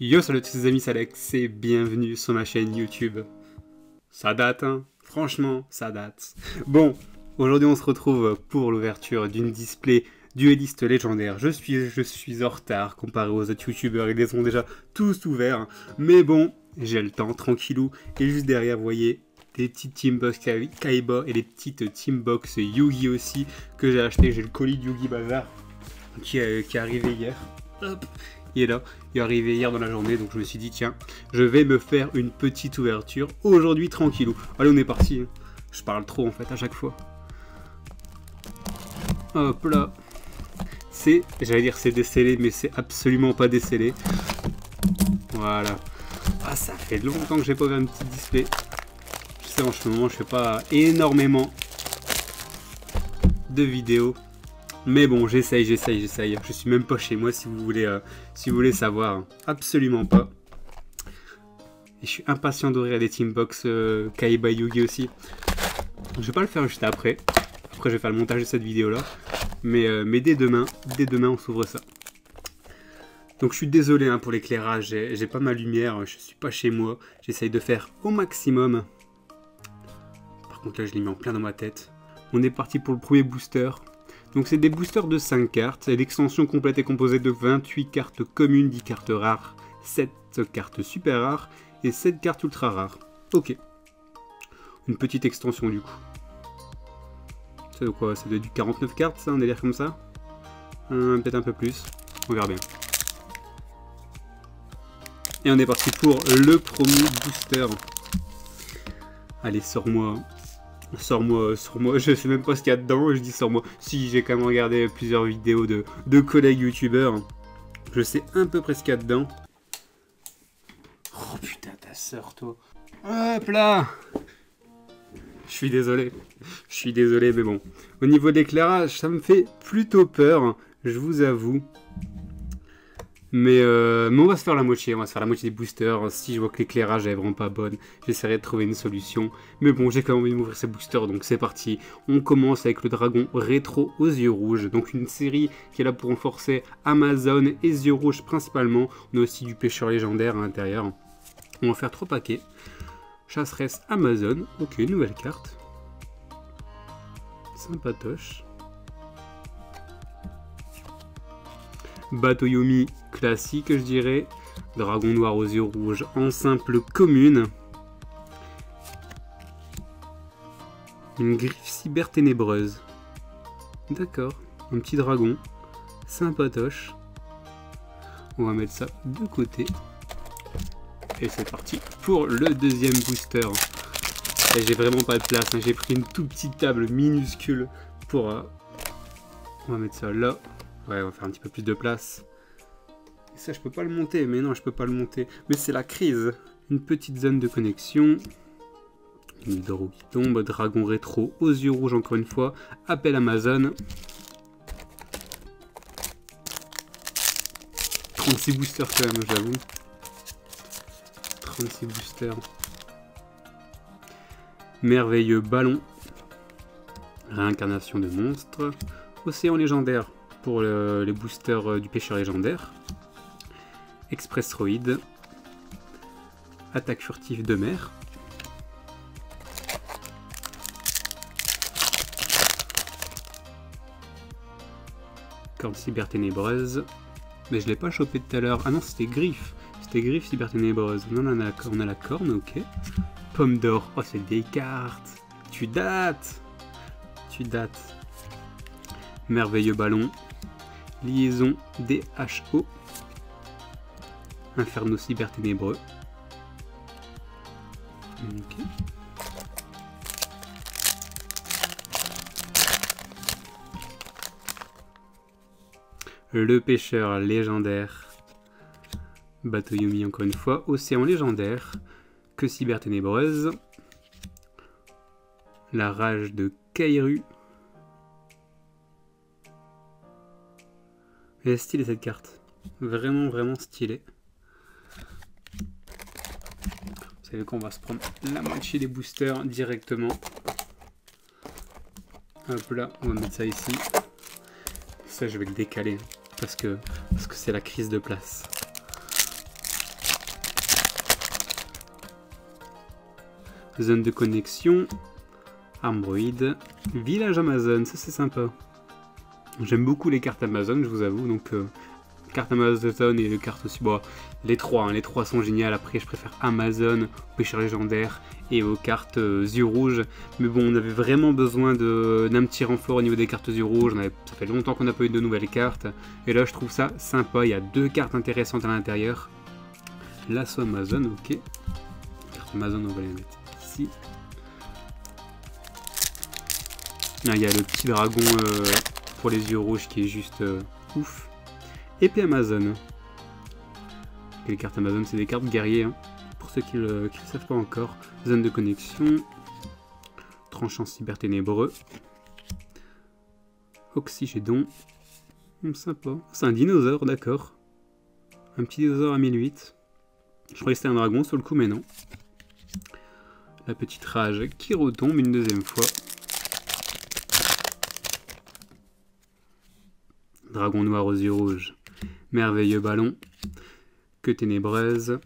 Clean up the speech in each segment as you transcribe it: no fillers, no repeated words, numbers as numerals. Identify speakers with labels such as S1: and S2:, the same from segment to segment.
S1: Yo, salut à tous les amis, c'est Alex et bienvenue sur ma chaîne YouTube. Ça date, hein? Franchement, ça date. Bon, aujourd'hui on se retrouve pour l'ouverture d'une display dueliste légendaire. Je suis en retard comparé aux autres youtubeurs, ils les ont déjà tous ouverts. Mais bon, j'ai le temps, tranquillou. Et juste derrière, vous voyez, des petites Teambox Kaiba et des petites Teambox Yugi aussi que j'ai acheté. J'ai le colis de Yugi Bazar qui est arrivé hier. Hop, il est là. Il est arrivé hier dans la journée, donc je me suis dit, tiens, je vais me faire une petite ouverture aujourd'hui tranquillou. Allez, on est parti. Hein. Je parle trop en fait à chaque fois. Hop là. J'allais dire c'est décellé, mais c'est absolument pas décellé. Voilà. Ah, ça fait longtemps que j'ai pas vu un petit display. Je sais, en ce moment, je fais pas énormément de vidéos. Mais bon, j'essaye. Je suis même pas chez moi si vous voulez savoir. Absolument pas. Et je suis impatient d'ouvrir les Teambox Kaiba Yugi aussi. Je vais pas le faire juste après. Après, je vais faire le montage de cette vidéo-là. Mais dès demain, on s'ouvre ça. Donc je suis désolé hein, pour l'éclairage. J'ai pas ma lumière. Je suis pas chez moi. J'essaye de faire au maximum. Par contre, là, je l'ai mis en plein dans ma tête. On est parti pour le premier booster. Donc c'est des boosters de 5 cartes, et l'extension complète est composée de 28 cartes communes, 10 cartes rares, 7 cartes super rares et 7 cartes ultra rares. Ok. Une petite extension du coup. C'est quoi? Ça doit être du 49 cartes ça, un délire comme ça? Peut-être un peu plus, on verra bien. Et on est parti pour le premier booster. Allez, sors-moi. Sors-moi, je sais même pas ce qu'il y a dedans, je dis sors-moi. Si, j'ai quand même regardé plusieurs vidéos de collègues youtubeurs. Je sais à peu près ce qu'il y a dedans. Oh putain, ta sœur, toi. Hop là. Je suis désolé, mais bon. Au niveau de l'éclairage, ça me fait plutôt peur, je vous avoue. Mais on va se faire la moitié, des boosters. Si je vois que l'éclairage est vraiment pas bonne, j'essaierai de trouver une solution. Mais bon, j'ai quand même envie de m'ouvrir ces boosters, donc c'est parti. On commence avec le dragon rétro aux yeux rouges. Donc une série qui est là pour renforcer Amazon et yeux rouges principalement. On a aussi du pêcheur légendaire à l'intérieur. On va faire 3 paquets. Chasseresse Amazon, ok, nouvelle carte. Sympatoche. Batoyomi classique, je dirais. Dragon noir aux yeux rouges en simple commune. Une griffe cyber ténébreuse. D'accord, un petit dragon. Sympatoche. On va mettre ça de côté. Et c'est parti pour le deuxième booster. J'ai vraiment pas de place, hein. J'ai pris une toute petite table minuscule pour... On va mettre ça là. Ouais, on va faire un petit peu plus de place. Et ça, je peux pas le monter. Mais non, je peux pas le monter. Mais c'est la crise. Une petite zone de connexion. Une hydro qui tombe. Dragon rétro aux yeux rouges encore une fois. Appel Amazon. 36 boosters quand même, j'avoue. 36 boosters. Merveilleux ballon. Réincarnation de monstres. Océan légendaire. Pour les boosters du pêcheur légendaire. Expressroid. Attaque furtive de mer. Corde cyber ténébreuse. Mais je l'ai pas chopé tout à l'heure. Ah non, c'était griffe. C'était griffe cyber ténébreuse. Non, on a la corne, ok. Pomme d'or. Oh, c'est des cartes. Tu dates. Merveilleux ballon. Liaison DHO. Inferno cyber ténébreux. Ok. Le pêcheur légendaire. Batoyomi encore une fois. Océan légendaire. Que cyber ténébreuse. La rage de Kairu. Elle est stylée cette carte. Vraiment, vraiment stylée. Vous savez qu'on va se prendre la moitié des boosters directement. Hop là, on va mettre ça ici. Ça, je vais le décaler parce que c'est la crise de place. Zone de connexion. Armbroid. Village Amazon, ça c'est sympa. J'aime beaucoup les cartes Amazon, je vous avoue, donc carte Amazon et les cartes aussi, bon, les trois sont géniales. Après je préfère Amazon, pêcheur légendaire et aux cartes yeux rouges, mais bon on avait vraiment besoin d'un petit renfort au niveau des cartes yeux rouges. Ça fait longtemps qu'on n'a pas eu de nouvelles cartes, et là je trouve ça sympa, il y a 2 cartes intéressantes à l'intérieur. L'assaut Amazon, ok, carte Amazon on va les mettre ici. Ah, il y a le petit dragon pour les yeux rouges qui est juste ouf. Épée Amazon. Et les cartes Amazon, c'est des cartes guerriers, hein, pour ceux qui ne le savent pas encore. Zone de connexion. Tranchant cyberténébreux. Oxygédon. Sympa. C'est un dinosaure, d'accord. Un petit dinosaure à 1008. Je croyais que c'était un dragon sur le coup, mais non. La petite rage qui retombe une deuxième fois. Dragon noir aux yeux rouges. Merveilleux ballon. Queue ténébreuse.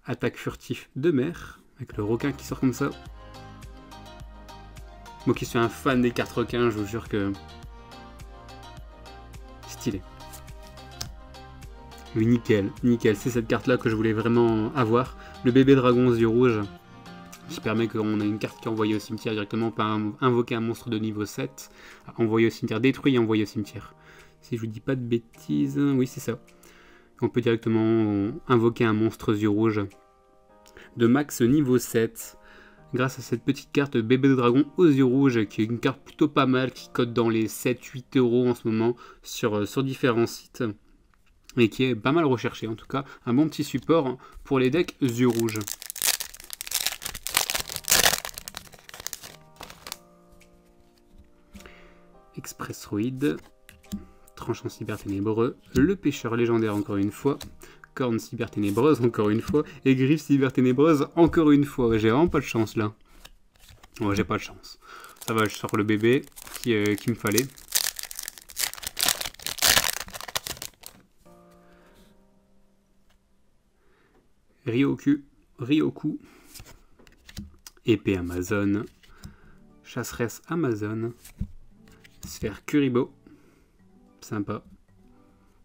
S1: Attaque furtif de mer. Avec le requin qui sort comme ça. Moi qui suis un fan des cartes requins, je vous jure que... Stylé. Oui, nickel, nickel. C'est cette carte là que je voulais vraiment avoir. Le bébé dragon aux yeux rouges. Qui permet qu'on ait une carte qui est envoyée au cimetière directement, pas invoquer un monstre de niveau 7. Envoyer au cimetière, détruit et envoyer au cimetière. Si je vous dis pas de bêtises, oui c'est ça. On peut directement invoquer un monstre aux yeux rouges de max niveau 7 grâce à cette petite carte bébé de dragon aux yeux rouges qui est une carte plutôt pas mal qui cote dans les 7-8 € en ce moment sur différents sites et qui est pas mal recherché. En tout cas, un bon petit support pour les decks yeux rouges. Expressroid. Tranchant cyberténébreux, le pêcheur légendaire encore une fois, corne cyberténébreuse encore une fois, et griffe cyberténébreuse encore une fois. J'ai vraiment pas de chance là. Ouais, j'ai pas de chance. Ça va, je sors le bébé qui me fallait. Ryoku, épée Amazon, chasseresse Amazon, sphère Kuribo. Sympa.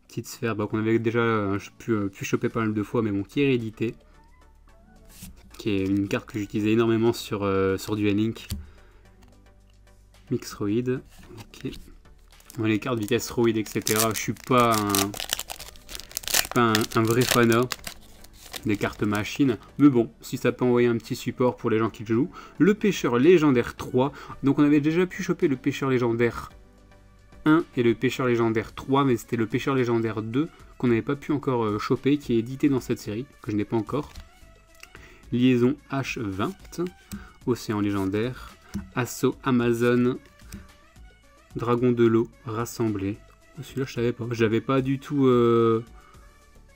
S1: Petite sphère qu'on avait déjà pu choper pas mal de fois, mais bon, qui est réédité. Qui est une carte que j'utilisais énormément sur Duel Link. Mixroid. Ok. Bon, les cartes vitesse Roid, etc. Je suis pas un vrai fanat des cartes machines. Mais bon, si ça peut envoyer un petit support pour les gens qui le jouent. Le pêcheur légendaire 3. Donc on avait déjà pu choper le pêcheur légendaire 1 et le pêcheur légendaire 3, mais c'était le pêcheur légendaire 2 qu'on n'avait pas pu encore choper, qui est édité dans cette série, que je n'ai pas encore. Liaison H20, Océan légendaire, Assaut Amazon, Dragon de l'eau rassemblé. Celui-là je savais pas, je l'avais pas du tout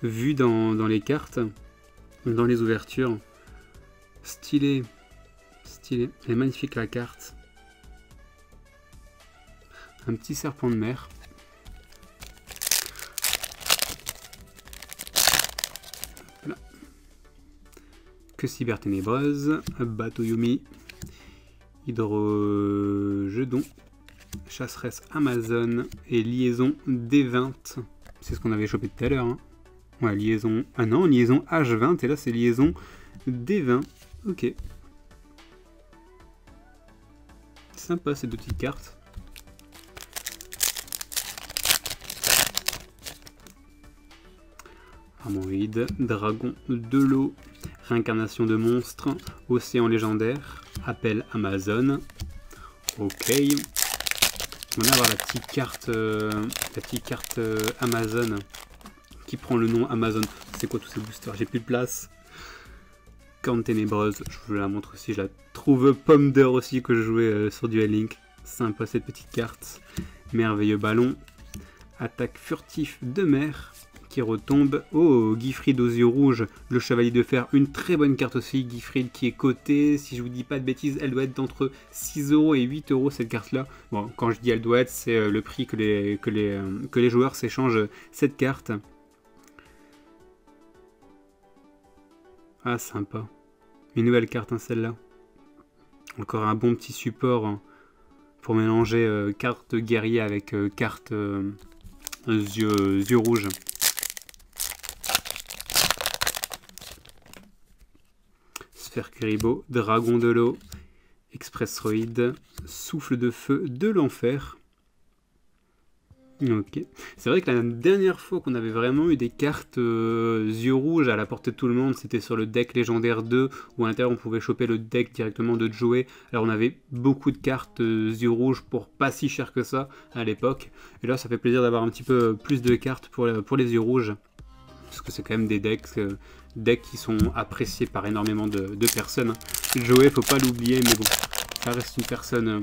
S1: vu dans les cartes, dans les ouvertures. Stylé, stylé, elle est magnifique la carte. Un petit serpent de mer. Voilà. Que cyberténébreuse. Bateau Yumi. Hydrojedon. Chasseresse Amazon. Et liaison D20. C'est ce qu'on avait chopé tout à l'heure. Hein. Ouais, liaison... Ah non, liaison H20. Et là, c'est liaison D20. Ok. Sympa ces deux petites cartes. Armoïde, dragon de l'eau, réincarnation de monstre, océan légendaire, appel Amazon. Ok. On va avoir la petite carte Amazon qui prend le nom Amazon. C'est quoi tous ces boosters? J'ai plus de place. Corne ténébreuse, je vous la montre aussi. Je la trouve pomme d'or aussi que je jouais sur Duel Link. Sympa cette petite carte. Merveilleux ballon. Attaque furtif de mer. Qui retombe. Oh, Gifrid aux yeux rouges, le chevalier de fer, une très bonne carte aussi. Gifrid qui est cotée, si je vous dis pas de bêtises, elle doit être d'entre 6 € et 8 € cette carte là. Bon, quand je dis elle doit être, c'est le prix que les joueurs s'échangent cette carte. Ah, sympa. Une nouvelle carte, hein, celle-là. Encore un bon petit support hein, pour mélanger carte guerrier avec carte yeux rouges. Sphère Kuribo, Dragon de l'eau, Expressroid, Souffle de feu de l'enfer. Ok. C'est vrai que la dernière fois qu'on avait vraiment eu des cartes yeux rouges à la portée de tout le monde, c'était sur le deck légendaire 2, où à l'intérieur on pouvait choper le deck directement de Joey. Alors on avait beaucoup de cartes yeux rouges pour pas si cher que ça à l'époque. Et là ça fait plaisir d'avoir un petit peu plus de cartes pour les yeux rouges. Parce que c'est quand même des decks qui sont appréciés par énormément de personnes. Joey, faut pas l'oublier, mais bon, ça reste une personne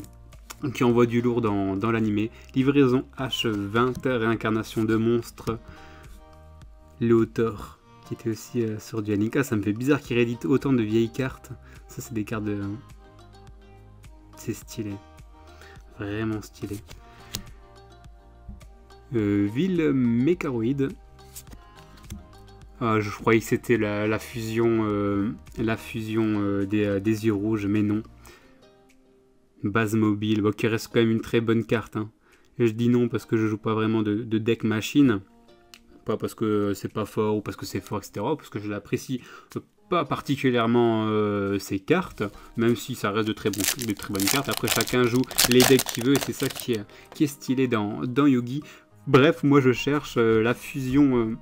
S1: qui envoie du lourd dans l'animé. Livraison H20, réincarnation de monstre. Léotor, qui était aussi sur du Anika. Ça me fait bizarre qu'il réédite autant de vieilles cartes. Ça, c'est des cartes de... C'est stylé. Vraiment stylé. Ville Mécaroïde. Je croyais que c'était la fusion, des yeux rouges, mais non. Base mobile, bon, qui reste quand même une très bonne carte. Hein. Et je dis non parce que je joue pas vraiment de deck machine. Pas parce que c'est pas fort ou parce que c'est fort, etc. Parce que je l'apprécie pas particulièrement ces cartes, même si ça reste de très bonnes cartes. Après, chacun joue les decks qu'il veut et c'est ça qui est stylé dans Yu-Gi. Bref, moi je cherche la fusion...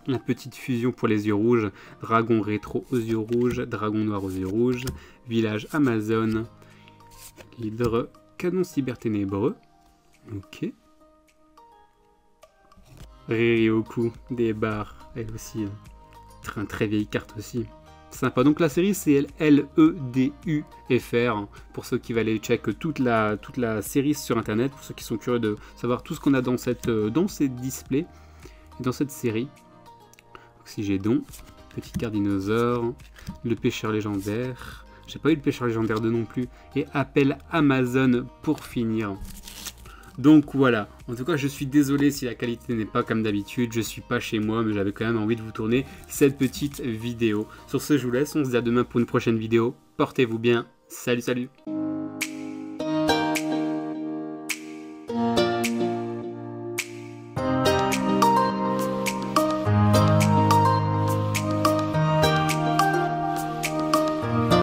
S1: la petite fusion pour les yeux rouges, dragon rétro aux yeux rouges, dragon noir aux yeux rouges, village Amazon, hydre, canon cyberténébreux, ok. Ryoku, des barres, elle aussi, très vieille carte aussi. Sympa, donc la série c'est LEDUFR, pour ceux qui veulent aller check toute la série sur internet, pour ceux qui sont curieux de savoir tout ce qu'on a dans ces displays, dans cette série. Oxygédon, petite carte dinosaure, le pêcheur légendaire, j'ai pas eu le pêcheur légendaire 2 non plus, et appel Amazon pour finir. Donc voilà, en tout cas je suis désolé si la qualité n'est pas comme d'habitude, je suis pas chez moi, mais j'avais quand même envie de vous tourner cette petite vidéo. Sur ce je vous laisse, on se dit à demain pour une prochaine vidéo, portez-vous bien, salut salut.